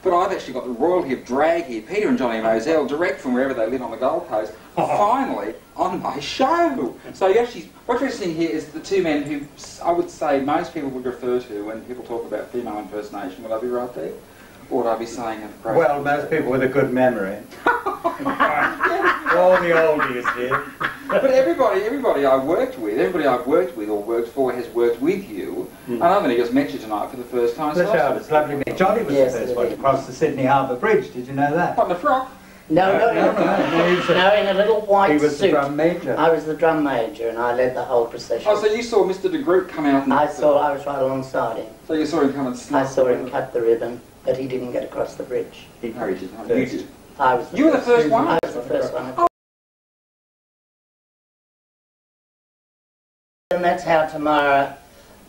but I've actually got the royalty of drag here, Peter and Johnny Moselle, direct from wherever they live on the Gold Coast, finally on my show. So actually, what's interesting here is the two men who I would say most people would refer to when people talk about female impersonation. Would I be right there? Or would I be saying it? Well, most people with a good memory. All the oldies here. But everybody I've worked with or worked for has worked with you. And I've only just met you tonight for the first time. So it's lovely to meet. Johnny was the first one to cross the Sydney Harbour Bridge. Did you know that? On the frock? No, in a little white suit. He was the drum major. I was the drum major, and I led the whole procession. Oh, so you saw Mr. de Groot come out? And I was right alongside him. So you saw him come and snap? I saw him cut the ribbon, but he didn't get across the bridge. No, he did not. You did. You were the first one? I was the first one. Oh. And that's how Tamara,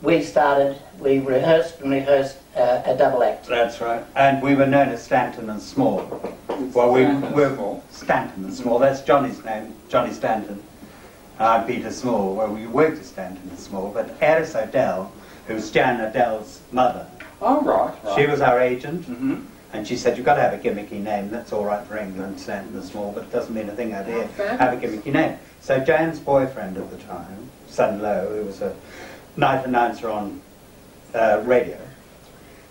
we rehearsed a double act. That's right. And we were known as Stanton and Small. Well, we were Stanton and Small. That's Johnny's name, Johnny Stanton. I'm Peter Small. Well, we worked as Stanton and Small, but Eris O'Dell, who was Jan O'Dell's mother. Oh, right. She was our agent, and she said, you've got to have a gimmicky name. That's all right for England, Stanton and Small, but it doesn't mean a thing out here. Have a gimmicky name. So Jan's boyfriend at the time, Son Lowe, who was a night announcer on radio,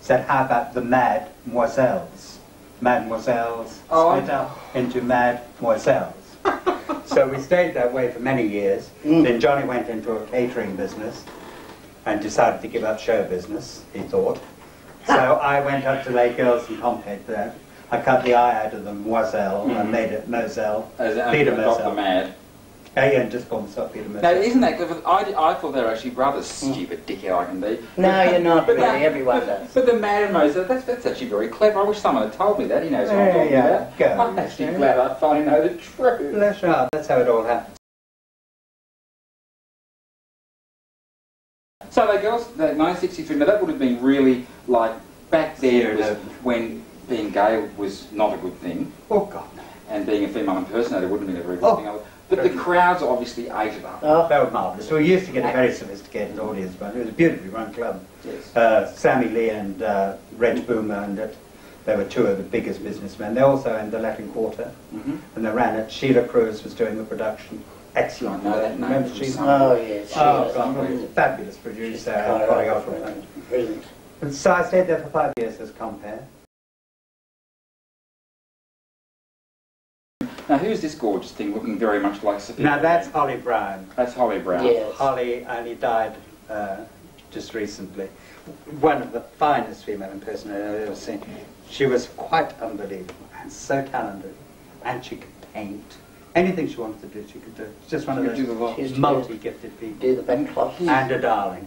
said, how about the Mad Moiselles? Mademoiselles split up into Mad Moiselles. So we stayed that way for many years. Then Johnny went into a catering business and decided to give up show business, he thought. So I went up to Lake Girls and Compere there. I cut the I out of the Moselle and made it Moselle. Peter Moselle. The Mad. Yeah, and just call myself Peter Moselle. Now, isn't that clever? I thought they were actually rather stupid, dickhead I can be. No, you're not really. Everyone does. But the Mad and Moselle, that's actually very clever. I wish someone had told me that. He knows what I'm talking about. I'm actually glad I finally know the truth. That's right. That's how it all happened. So that 1963, now that would have been really like, back then was when being gay was not a good thing. Oh, God, no. And being a female impersonator wouldn't have been a very good thing. But the crowds obviously ate it up. Oh, they were marvellous. We used to get a very sophisticated audience, but it was a beautifully run club. Yes. Sammy Lee and Reg Boomer owned it. They were two of the biggest businessmen. They also owned the Latin Quarter, and they ran it. Sheila Cruz was doing the production. Excellent. I know that name. Remember Sheila? Oh, yes. Oh, God, fabulous producer and choreographer. Brilliant. And so I stayed there for 5 years as compere. Now, who's this gorgeous thing looking very much like Sophia? Now, that's Holly Brown. That's Holly Brown. Yes. Holly only died just recently. One of the finest female impersonators I've ever seen. She was quite unbelievable and so talented. And she could paint. Anything she wanted to do, she could do. She's just one of those multi-gifted people. Do the back cloth. And a darling.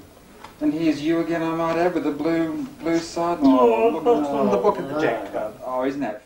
And here's you again, I might add, with the blue side. Oh, from the book at the Jack Club. Oh, isn't that